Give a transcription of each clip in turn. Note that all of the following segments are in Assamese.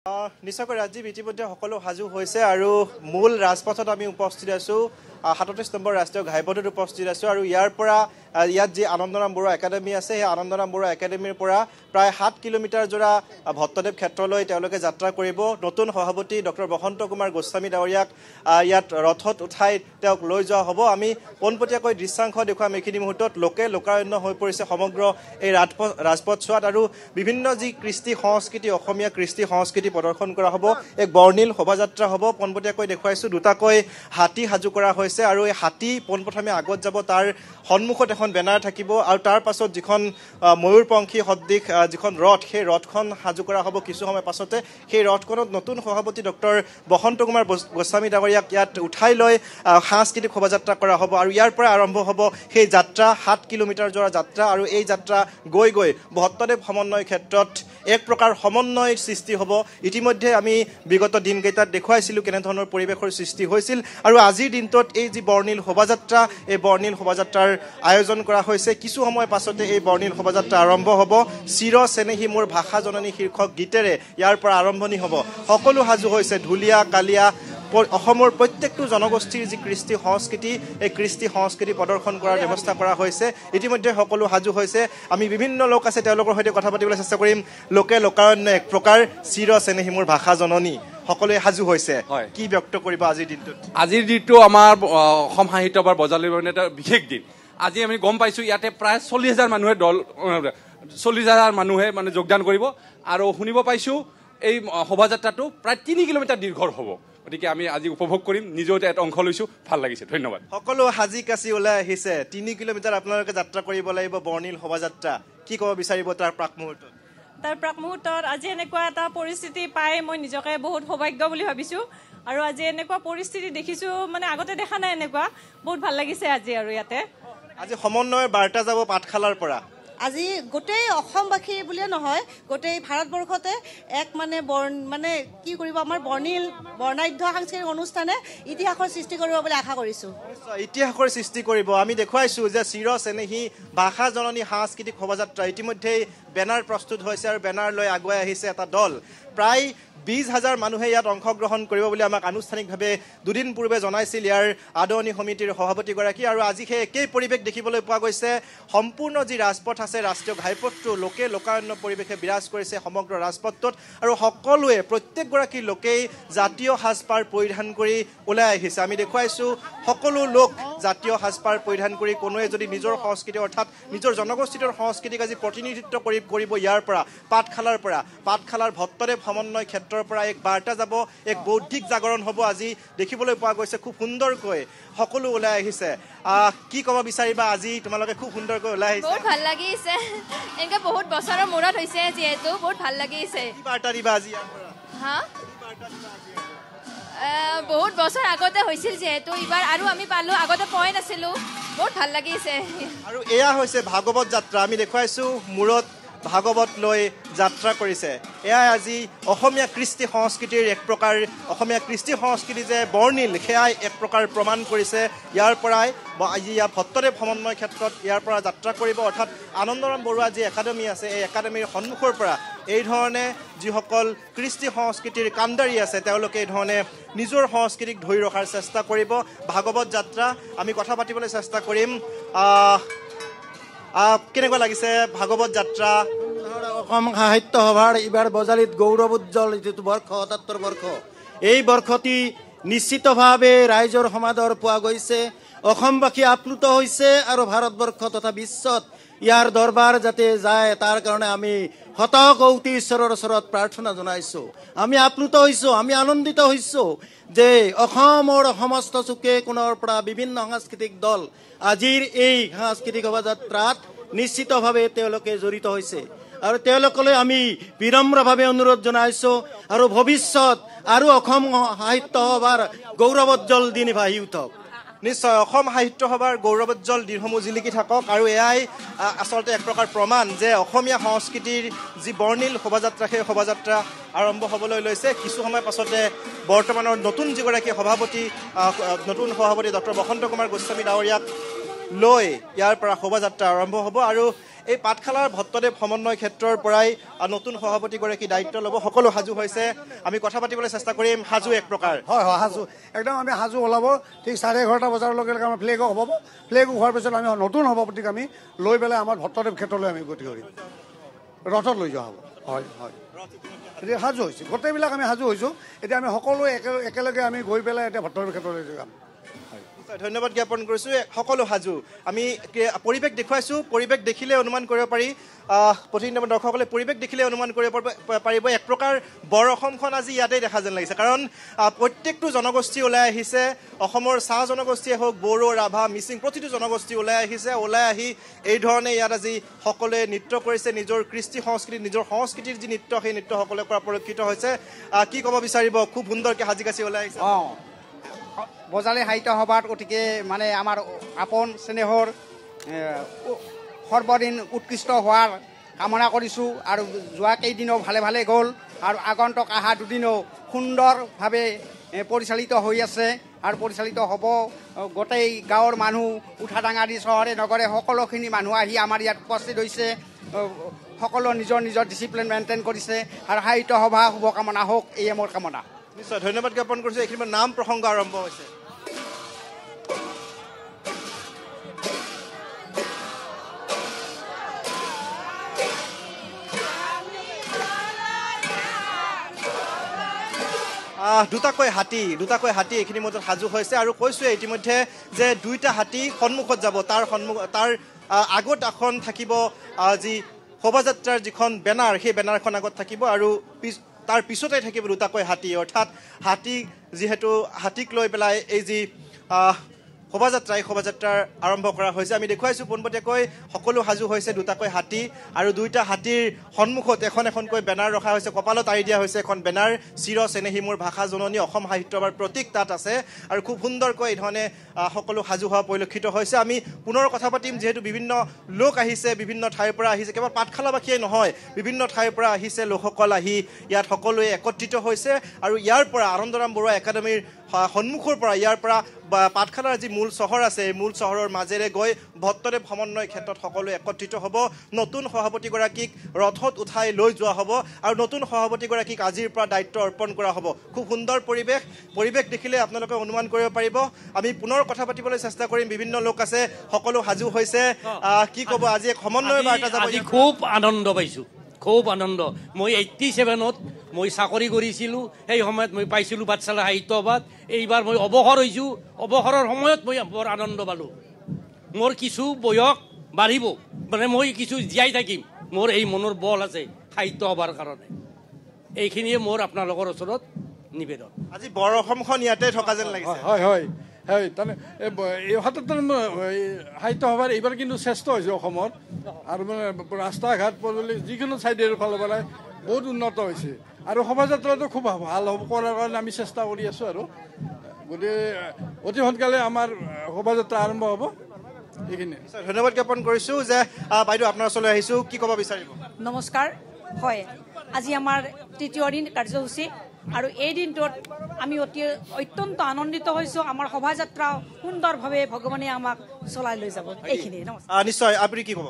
নিশ্চয়কৈ ৰাজীৱ ইতিমধ্যে সকলো সাজু হৈছে আৰু মূল ৰাজপথত আমি উপস্থিত আছো 37 নম্বৰ ৰাষ্ট্ৰীয় ঘাইপথত উপস্থিত আছো আৰু ইয়াৰ পৰা ইয়াত যি আনন্দৰাম বৰুৱা একাডেমি আছে সেই আনন্দৰাম বৰুৱা একাডেমিৰ পৰা প্ৰায় 7 কিলোমিটাৰ জোৰা ভট্টদেৱ ক্ষেত্ৰলৈ তেওঁলোকে যাত্ৰা কৰিব নতুন সভাপতি ডক্টৰ বসন্ত কুমাৰ গোস্বামী ডাৱৰীয়াক ইয়াত ৰথত উঠাই তেওঁক লৈ যোৱা হ'ব আমি পোনপটীয়াকৈ দৃশ্যাংশ দেখুৱাম এইখিনি মুহূৰ্তত লোকে লোকাৰণ্য হৈ পৰিছে সমগ্ৰ এই ৰাজপথ চোৱাত আৰু বিভিন্ন যি কৃষ্টি সংস্কৃতি অসমীয়া কৃষ্টি সংস্কৃতি প্ৰদৰ্শন কৰা হ'ব এক বৰ্ণিল শোভাযাত্ৰা হ'ব পোনপটীয়াকৈ দেখুৱাইছো দুটাকৈ হাতী সাজু কৰা হৈছে আৰু এই হাতী পোনপ্ৰথমে আগত যাব তাৰ সন্মুখত এখন বেনাৰ থাকিব আৰু তাৰ পাছত যিখন ময়ূৰপংখী সদৃশ যিখন ৰথ সেই ৰথখন সাজু কৰা হ'ব কিছু সময় পাছতে সেই ৰথখনত নতুন সভাপতি ডক্টৰ বসন্ত কুমাৰ গোস্বামী ডাঙৰীয়াক ইয়াত উঠাই লৈ সাংস্কৃতিক শোভাযাত্ৰা কৰা হ'ব আৰু ইয়াৰ পৰা আৰম্ভ হ'ব সেই যাত্ৰা 7 কিলোমিটাৰ জোৰা যাত্ৰা আৰু এই যাত্ৰা গৈ গৈ ভট্টদেৱ সমন্বয় ক্ষেত্ৰত এক প্ৰকাৰ সমন্বয় সৃষ্টি হ'ব ইতিমধ্যে আমি বিগত দিনকেইটাত দেখুৱাইছিলোঁ কেনেধৰণৰ পৰিৱেশৰ সৃষ্টি হৈছিল আৰু আজিৰ দিনটোত এই যি বৰ্ণিল শোভাযাত্ৰা এই বৰ্ণিল শোভাযাত্ৰাৰ আয়োজন কৰা হৈছে কিছু সময় পাছতে এই বৰ্ণিল শোভাযাত্ৰা আৰম্ভ হ'ব চিৰ চেনেহী মোৰ ভাষা জননী শীৰ্ষক গীতেৰে ইয়াৰ পৰা আৰম্ভণি হ'ব সকলো সাজু হৈছে ঢুলীয়া কালিয়া অসমৰ প্ৰত্যেকটো জনগোষ্ঠীৰ যি কৃষ্টি সংস্কৃতি এই কৃষ্টি সংস্কৃতি প্ৰদৰ্শন কৰাৰ ব্যৱস্থা কৰা হৈছে ইতিমধ্যে সকলো সাজু হৈছে আমি বিভিন্ন লোক আছে তেওঁলোকৰ সৈতে কথা পাতিবলৈ চেষ্টা কৰিম লোকে লোকাৰণ্য এক প্ৰকাৰ চিৰ চেনেহী মোৰ ভাষা জননী সকলোৱে সাজু হৈছে কি ব্যক্ত কৰিব আজিৰ দিনটোত আজিৰ দিনটো আমাৰ অসম সাহিত্য সভাৰ বজালীৰ এটা বিশেষ দিন আজি আমি গম পাইছোঁ ইয়াতে প্ৰায় 40,000 মানুহে দল 40,000 মানুহে মানে যোগদান কৰিব আৰু শুনিব পাইছোঁ এই শোভাযাত্ৰাটো প্ৰায় 3 কিলোমিটাৰ দীৰ্ঘৰ হ'ব গতিকে আমি আজি উপভোগ কৰিম নিজেও এটা অংশ লৈছোঁ ভাল লাগিছে ধন্যবাদ সকলো সাজি কাচি ওলাই আহিছে 3 কিলোমিটাৰ আপোনালোকে যাত্ৰা কৰিব লাগিব বৰ্ণিল শোভাযাত্ৰা কি ক'ব বিচাৰিব তাৰ প্ৰাক মুহূৰ্তত আজি এনেকুৱা এটা পৰিস্থিতি পাই মই নিজকে বহুত সৌভাগ্য বুলি ভাবিছোঁ আৰু আজি এনেকুৱা পৰিস্থিতি দেখিছোঁ মানে আগতে দেখা নাই এনেকুৱা বহুত ভাল লাগিছে আজি আৰু ইয়াতে আজি সমন্বয়ৰ বাৰ্তা যাব পাঠশালাৰ পৰা আজি গোটেই অসমবাসী বুলিয়ে নহয় গোটেই ভাৰতবৰ্ষতে এক মানে কি কৰিব আমাৰ বৰ্ণাঢ্য সাংস্কৃতিক অনুষ্ঠানে ইতিহাসৰ সৃষ্টি কৰিব বুলি আশা কৰিছোঁ ইতিহাসৰ সৃষ্টি কৰিব আমি দেখুৱাইছোঁ যে চিৰ চেনেহী ভাষা জননী সাংস্কৃতিক শোভাযাত্ৰা ইতিমধ্যেই বেনাৰ প্ৰস্তুত হৈছে আৰু বেনাৰ লৈ আগুৱাই আহিছে এটা দল প্ৰায় 20,000 মানুহে ইয়াত অংশগ্ৰহণ কৰিব বুলি আমাক আনুষ্ঠানিকভাৱে দুদিন পূৰ্বে জনাইছিল ইয়াৰ আদৰণি সমিতিৰ সভাপতিগৰাকী আৰু আজি সেই একেই পৰিৱেশ দেখিবলৈ পোৱা গৈছে সম্পূৰ্ণ যি ৰাজপথ আছে ৰাষ্ট্ৰীয় ঘাইপথটো লোকে লোকাৰণ্য পৰিৱেশে বিৰাজ কৰিছে সমগ্ৰ ৰাজপথটোত আৰু সকলোৱে প্ৰত্যেকগৰাকী লোকেই জাতীয় সাজপাৰ পৰিধান কৰি ওলাই আহিছে আমি দেখুৱাইছোঁ সকলো লোক জাতীয় সাজপাৰ পৰিধান কৰি কোনোৱে যদি নিজৰ সংস্কৃতি অৰ্থাৎ নিজৰ জনগোষ্ঠীৰ সংস্কৃতিক আজি প্ৰতিনিধিত্ব কৰিব ইয়াৰ পৰা পাঠশালাৰ ভট্টদেৱ সমন্বয় ক্ষেত্ৰৰ পৰা এক বাৰ্তা যাব এক বৌদ্ধিক জাগৰণ হ'ব আজি দেখিবলৈ পোৱা গৈছে খুব সুন্দৰকৈ সকলো ওলাই আহিছে কি ক'ব বিচাৰিবা আজি তোমালোকে খুব সুন্দৰকৈ ওলাই আহিছে বহুত ভাল লাগিছে এনেকৈ বহুত বছৰৰ মূৰত হৈছে যিহেতু বহুত ভাল লাগিছে কি বাৰ্তা দিবা আজি ইয়াৰ পৰা বহুত বছৰ আগতে হৈছিল যিহেতু এইবাৰ আৰু আমি পালোঁ আগতে পোৱাই নাছিলোঁ বহুত ভাল লাগিছে আৰু এয়া হৈছে ভাগৱত যাত্ৰা আমি দেখুৱাইছোঁ মূৰত ভাগৱত লৈ যাত্ৰা কৰিছে এয়াই আজি অসমীয়া কৃষ্টি সংস্কৃতিৰ এক প্ৰকাৰ অসমীয়া কৃষ্টি সংস্কৃতি যে বৰ্ণিল সেয়াই এক প্ৰকাৰ প্ৰমাণ কৰিছে ইয়াৰ পৰাই আজি ইয়াৰ ভট্টদেৱ সমন্বয় ক্ষেত্ৰত ইয়াৰ পৰা যাত্ৰা কৰিব অৰ্থাৎ আনন্দৰাম বৰুৱা যি একাডেমি আছে এই একাডেমিৰ সন্মুখৰ পৰা এই ধৰণে যিসকল কৃষ্টি সংস্কৃতিৰ কাণ্ডাৰী আছে তেওঁলোকে এই ধৰণে নিজৰ সংস্কৃতিক ধৰি ৰখাৰ চেষ্টা কৰিব ভাগৱত যাত্ৰা আমি কথা পাতিবলৈ চেষ্টা কৰিম কেনেকুৱা লাগিছে ভাগৱত যাত্ৰা অসম সাহিত্য সভাৰ এইবাৰ বজালীত গৌৰৱ উজ্জ্বল যিটো বৰ্ষ ৭৭ বৰ্ষ এই বৰ্ষটি নিশ্চিতভাৱে ৰাইজৰ সমাদৰ পোৱা গৈছে অসমবাসী আপ্লুত হৈছে আৰু ভাৰতবৰ্ষ তথা বিশ্বত ইয়াৰ দৰবাৰ যাতে যায় তাৰ কাৰণে আমি শতকৌটি ঈশ্বৰৰ ওচৰত প্ৰাৰ্থনা জনাইছোঁ আমি আপ্লুত হৈছোঁ আমি আনন্দিত হৈছোঁ যে অসমৰ সমস্ত চুকে কোণৰ পৰা বিভিন্ন সাংস্কৃতিক দল আজিৰ এই সাংস্কৃতিক শোভাযাত্ৰাত নিশ্চিতভাৱে তেওঁলোকে জড়িত হৈছে আৰু তেওঁলোকলৈ আমি বিনম্ৰভাৱে অনুৰোধ জনাইছোঁ আৰু ভৱিষ্যত আৰু অসম সাহিত্য সভাৰ গৌৰৱোজ্জ্বল দিন বাঢ়ি উঠক নিশ্চয় অসম সাহিত্য সভাৰ গৌৰৱোজ্জ্বল দিনসমূহ জিলিকি থাকক আৰু এয়াই আচলতে এক প্ৰকাৰ প্ৰমাণ যে অসমীয়া সংস্কৃতিৰ যি বৰ্ণিল শোভাযাত্ৰা সেই শোভাযাত্ৰা আৰম্ভ হ'বলৈ লৈছে কিছু সময় পাছতে বৰ্তমানৰ নতুন যিগৰাকী নতুন সভাপতি ডক্টৰ বসন্ত কুমাৰ গোস্বামী ডাঙৰীয়াক লৈ ইয়াৰ পৰা শোভাযাত্ৰা আৰম্ভ হ'ব আৰু এই পাঠশালাৰ ভট্টদেৱ সমন্বয় ক্ষেত্ৰৰ পৰাই নতুন সভাপতিগৰাকী দায়িত্ব ল'ব সকলো সাজু হৈছে আমি কথা পাতিবলৈ চেষ্টা কৰিম সাজু এক প্ৰকাৰ হয় হয় সাজু একদম আমি সাজু ওলাব ঠিক 11:30 বজাৰ লগে লগে আমাৰ ফ্লেগ অফ হ'ব ফ্লেগ অফ হোৱাৰ পিছত আমি নতুন সভাপতিক আমি লৈ পেলাই আমাৰ ভট্টদেৱ ক্ষেত্ৰলৈ আমি গতি কৰিম ৰথত লৈ যোৱা হ'ব হয় হয় এতিয়া সাজু হৈছে গোটেইবিলাক আমি সাজু হৈছোঁ এতিয়া আমি সকলোৱে একেলগে আমি গৈ পেলাই এতিয়া ভট্টদেৱ ক্ষেত্ৰলৈ যাম ধন্যবাদ জ্ঞাপন কৰিছোঁ সকলো সাজু আমি পৰিৱেশ দেখুৱাইছোঁ পৰিৱেশ দেখিলে অনুমান কৰিব পাৰি প্ৰতিনিধি দৰ্শকসকলে পৰিৱেশ দেখিলে অনুমান কৰিব পাৰিব এক প্ৰকাৰ বৰ অসমখন আজি ইয়াতেই দেখা যেন লাগিছে কাৰণ প্ৰত্যেকটো জনগোষ্ঠী ওলাই আহিছে অসমৰ চাহ জনগোষ্ঠীয়ে হওক বড়ো ৰাভা মিচিং প্ৰতিটো জনগোষ্ঠী ওলাই আহিছে ওলাই আহি এই ধৰণে ইয়াত আজি সকলোৱে নৃত্য কৰিছে নিজৰ কৃষ্টি সংস্কৃতি নিজৰ সংস্কৃতিৰ যি নৃত্য সেই নৃত্য সকলোৰে পৰা পৰিলক্ষিত হৈছে কি ক'ব বিচাৰিব খুব সুন্দৰকৈ সাজি কাচি ওলাই আহিছে বজালী সাহিত্য সভাত গতিকে মানে আমাৰ আপোন স্নেহৰ সৰ্বদিন উৎকৃষ্ট হোৱাৰ কামনা কৰিছোঁ আৰু যোৱা কেইদিনো ভালে ভালে গ'ল আৰু আগন্তুক অহা দুদিনো সুন্দৰভাৱে পৰিচালিত হৈ আছে আৰু পৰিচালিত হ'ব গোটেই গাঁৱৰ মানুহ উঠাডাঙাৰি চহৰে নগৰে সকলোখিনি মানুহ আহি আমাৰ ইয়াত উপস্থিত হৈছে সকলো নিজৰ নিজৰ ডিচিপ্লিন মেইনটেইন কৰিছে আৰু সাহিত্য সভা শুভকামনা হওক এয়ে মোৰ কামনা নিশ্চয় ধন্যবাদ জ্ঞাপন কৰিছোঁ এইখিনি নাম প্ৰসংগ আৰম্ভ হৈছে দুটাকৈ হাতী এইখিনি মাজত সাজু হৈছে আৰু কৈছোৱে ইতিমধ্যে যে দুইটা হাতী সন্মুখত যাব তাৰ আগত এখন থাকিব যি শোভাযাত্ৰাৰ যিখন বেনাৰ সেই বেনাৰখন আগত থাকিব আৰু তাৰ পিছতে থাকিব দুটাকৈ হাতী অৰ্থাৎ হাতী যিহেতু হাতীক লৈ পেলাই এই যি শোভাযাত্ৰাৰ আৰম্ভ কৰা হৈছে আমি দেখুৱাইছোঁ পোনপটীয়াকৈ সকলো সাজু হৈছে দুটাকৈ হাতী আৰু দুইটা হাতীৰ সন্মুখত এখনকৈ বেনাৰ ৰখা হৈছে কপালত আঁৰি দিয়া হৈছে এখন বেনাৰ চিৰ চেনেহী মোৰ ভাষা জননী অসম সাহিত্য সভাৰ প্ৰতীক তাত আছে আৰু খুব সুন্দৰকৈ এই ধৰণে সকলো সাজু হোৱা পৰিলক্ষিত হৈছে আমি পুনৰ কথা পাতিম যিহেতু বিভিন্ন লোক আহিছে বিভিন্ন ঠাইৰ পৰা আহিছে কেৱল পাঠশালাবাসীয়ে নহয় বিভিন্ন ঠাইৰ পৰা আহিছে লোকসকল আহি ইয়াত সকলোৱে একত্ৰিত হৈছে আৰু ইয়াৰ পৰা আনন্দৰাম বৰুৱা একাডেমীৰ সন্মুখৰ পৰা ইয়াৰ পৰা পাঠশালাৰ যি মূল চহৰ আছে এই মূল চহৰৰ মাজেৰে গৈ ভট্টদেৱ সমন্বয় ক্ষেত্ৰত সকলোৱে একত্ৰিত হ'ব নতুন সভাপতিগৰাকীক ৰথত উঠাই লৈ যোৱা হ'ব আৰু নতুন সভাপতিগৰাকীক আজিৰ পৰা দায়িত্ব অৰ্পণ কৰা হ'ব খুব সুন্দৰ পৰিৱেশ দেখিলে আপোনালোকে অনুমান কৰিব পাৰিব আমি পুনৰ কথা পাতিবলৈ চেষ্টা কৰিম বিভিন্ন লোক আছে সকলো সাজু হৈছে কি ক'ব আজি এক সমন্বয় বাৰ্তা যাব খুব আনন্দ পাইছোঁ খুব আনন্দ মই 87ত মই চাকৰি কৰিছিলোঁ সেই সময়ত মই পাইছিলোঁ পাঠশালা সাহিত্য সভাত এইবাৰ মই অৱসৰ হৈছোঁ অৱসৰৰ সময়ত মই বৰ আনন্দ পালোঁ মোৰ কিছু বয়স বাঢ়িব মানে মই কিছু জীয়াই থাকিম মোৰ এই মনৰ বল আছে সাহিত্য সভাৰ কাৰণে এইখিনিয়ে মোৰ আপোনালোকৰ ওচৰত নিবেদন আজি বৰ অসমখন ইয়াতে থকা যেন লাগিছে হয় হয় হয় তাৰমানে এই হাতত সাহিত্য সভাৰ এইবাৰ কিন্তু শ্ৰেষ্ঠ হৈছে অসমৰ আৰু মানে ৰাস্তা ঘাট পদূলি যিকোনো ছাইডৰ ফালৰ পৰাই বহুত উন্নত হৈছে আৰু শোভাযাত্ৰাটো খুব ভাল হ'ব কৰাৰ কাৰণে আমি চেষ্টা কৰি আছোঁ আৰু গতিকে অতি সোনকালে আমাৰ শোভাযাত্ৰা আৰম্ভ হ'ব এইখিনি ধন্যবাদ জ্ঞাপন কৰিছোঁ যে বাইদেউ আপোনাৰ ওচৰলৈ আহিছোঁ কি ক'ব বিচাৰিব নমস্কাৰ হয় আজি আমাৰ তৃতীয় দিন কাৰ্যসূচী আৰু এই দিনটোত আমি অত্যন্ত আনন্দিত হৈছোঁ আমাৰ শোভাযাত্ৰা সুন্দৰভাৱে ভগৱানে আমাক চলাই লৈ যাব এইখিনি নিশ্চয় আপুনি কি ক'ব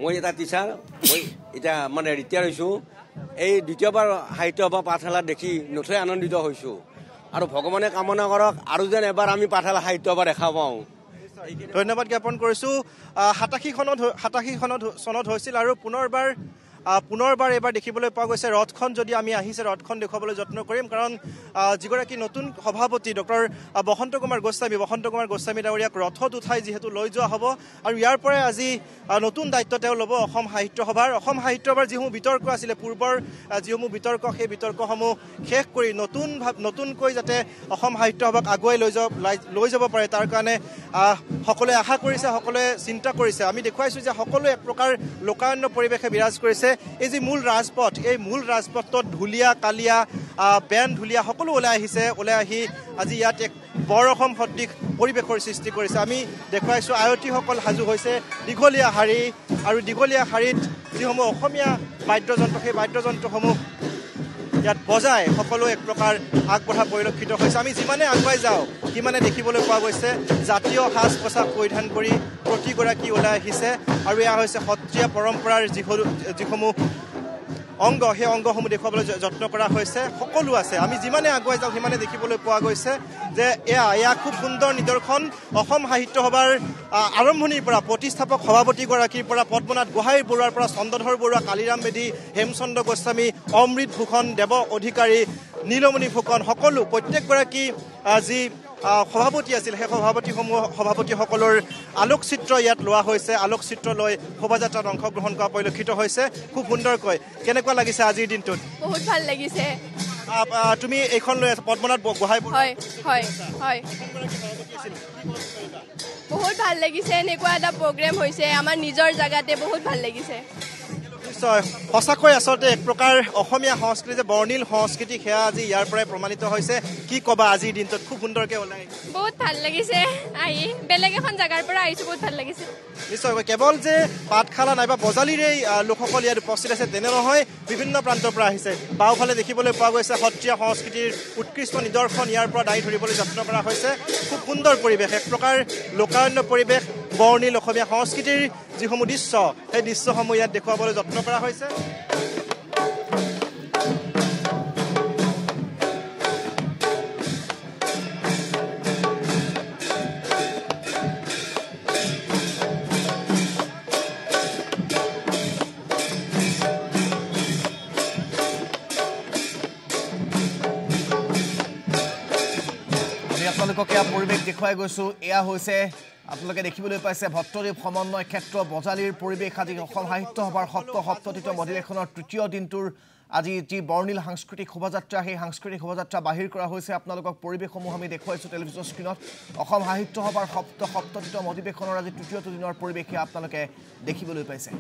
মই এটা টিচাৰ মই এতিয়া মানে ৰিটায়াৰ হৈছোঁ এই দ্বিতীয়বাৰ সাহিত্য সভা পাঠশালা দেখি নথৈ আনন্দিত হৈছোঁ আৰু ভগৱানে কামনা কৰক আৰু যেন এবাৰ আমি পাঠশালা সাহিত্য সভা দেখা পাওঁ ধন্যবাদ জ্ঞাপন কৰিছোঁ 87 চনত হৈছিল আৰু পুনৰবাৰ এইবাৰ দেখিবলৈ পোৱা গৈছে ৰথখন যদি আমি আহিছে ৰথখন দেখুৱাবলৈ যত্ন কৰিম কাৰণ যিগৰাকী নতুন সভাপতি ডক্টৰ বসন্ত কুমাৰ গোস্বামী ডাঙৰীয়াক ৰথত উঠাই যিহেতু লৈ যোৱা হ'ব আৰু ইয়াৰ পৰাই আজি নতুন দায়িত্ব তেওঁ ল'ব অসম সাহিত্য সভাৰ যিসমূহ বিতৰ্ক আছিলে পূৰ্বৰ যিসমূহ বিতৰ্ক সেই বিতৰ্কসমূহ শেষ কৰি নতুনকৈ যাতে অসম সাহিত্য সভাক আগুৱাই লৈ যাব পাৰে তাৰ কাৰণে সকলোৱে আশা কৰিছে সকলোৱে চিন্তা কৰিছে আমি দেখুৱাইছোঁ যে সকলোৱে এক প্ৰকাৰ লোকাৰণ্য পৰিৱেশে বিৰাজ কৰিছে এই যি মূল ৰাজপথ এই মূল ৰাজপথত ঢুলীয়া কালীয়া বেন ঢুলীয়া সকলো ওলাই আহি আজি ইয়াত এক বৰ অসম সদৃশ পৰিৱেশৰ সৃষ্টি কৰিছে আমি দেখুৱাইছোঁ আয়তীসকল সাজু হৈছে দীঘলীয়া শাৰী আৰু দীঘলীয়া শাৰীত যিসমূহ অসমীয়া বাদ্যযন্ত্ৰ সেই বাদ্যযন্ত্ৰসমূহ ইয়াত বজাই সকলো এক প্ৰকাৰ আগবঢ়া পৰিলক্ষিত হৈছে আমি যিমানে আগুৱাই যাওঁ সিমানে দেখিবলৈ পোৱা গৈছে জাতীয় সাজ পোছাক পৰিধান কৰি প্ৰতিগৰাকী ওলাই আহিছে আৰু এয়া হৈছে সত্ৰীয়া পৰম্পৰাৰ যিসমূহ অংগ সেই অংগসমূহ দেখুৱাবলৈ যত্ন কৰা হৈছে সকলো আছে আমি যিমানে আগুৱাই যাওঁ সিমানে দেখিবলৈ পোৱা গৈছে যে এয়া খুব সুন্দৰ নিদৰ্শন অসম সাহিত্য সভাৰ আৰম্ভণিৰ পৰা প্ৰতিষ্ঠাপক সভাপতিগৰাকীৰ পৰা পদ্মনাথ গোহাঁই বৰুৱাৰ পৰা চন্দ্ৰধৰ বৰুৱা কালিৰাম বেদী হেমচন্দ্ৰ গোস্বামী অমৃত ভূষণ দেৱ অধিকাৰী নীলমণি ফুকন সকলো প্ৰত্যেকগৰাকী যি সভাপতি আছিল সেই সভাপতিসকলৰ আলোকচিত্ৰ ইয়াত লোৱা হৈছে আলোকচিত্ৰ লৈ শোভাযাত্ৰাত অংশগ্ৰহণ কৰা পৰিলক্ষিত হৈছে খুব সুন্দৰকৈ কেনেকুৱা লাগিছে আজিৰ দিনটোত বহুত ভাল লাগিছে তুমি এইখন লৈ আছা পদ্মনাথ গোহাঁই হয় হয় হয় বহুত ভাল লাগিছে এনেকুৱা এটা প্ৰগ্ৰেম হৈছে আমাৰ নিজৰ জাগাতে বহুত ভাল লাগিছে নিশ্চয় সঁচাকৈ আচলতে এক প্ৰকাৰ অসমীয়া সংস্কৃতি যে বৰ্ণিল সংস্কৃতি সেয়া আজি ইয়াৰ পৰাই প্ৰমাণিত হৈছে কি ক'বা আজিৰ দিনটোত খুব সুন্দৰকৈ ওলাই বহুত ভাল লাগিছে আহি বেলেগ এখন জাগাৰ পৰা আহিছোঁ বহুত ভাল লাগিছে নিশ্চয়কৈ কেৱল যে পাঠশালা নাইবা বজালিৰেই লোকসকল ইয়াত উপস্থিত আছে তেনে নহয় বিভিন্ন প্ৰান্তৰ পৰা আহিছে বাওঁফালে দেখিবলৈ পোৱা গৈছে সত্ৰীয়া সংস্কৃতিৰ উৎকৃষ্ট নিদৰ্শন ইয়াৰ পৰা দাঙি ধৰিবলৈ যত্ন কৰা হৈছে খুব সুন্দৰ পৰিৱেশ এক প্ৰকাৰ লোকাৰণ্য পৰিৱেশ বৰ্ণিল অসমীয়া সংস্কৃতিৰ যিসমূহ দৃশ্য সেই দৃশ্যসমূহ ইয়াত দেখুৱাবলৈ যত্ন কৰা হৈছে আপোনালোকক এয়া পৰিৱেশ দেখুৱাই গৈছোঁ এয়া হৈছে আপোনালোকে দেখিবলৈ পাইছে ভট্টদেৱ সমন্বয় ক্ষেত্ৰ বজালিৰ পৰিৱেশ আজি অসম সাহিত্য সভাৰ ৭৭তম অধিৱেশনৰ তৃতীয় দিনটোৰ আজি যি বৰ্ণিল সাংস্কৃতিক শোভাযাত্ৰা সেই সাংস্কৃতিক শোভাযাত্ৰা বাহিৰ কৰা হৈছে আপোনালোকক পৰিৱেশসমূহ আমি দেখুৱাইছোঁ টেলিভিছন স্ক্ৰীণত অসম সাহিত্য সভাৰ ৭৭তম অধিৱেশনৰ আজি তৃতীয়টো দিনৰ পৰিৱেশ আপোনালোকে দেখিবলৈ পাইছে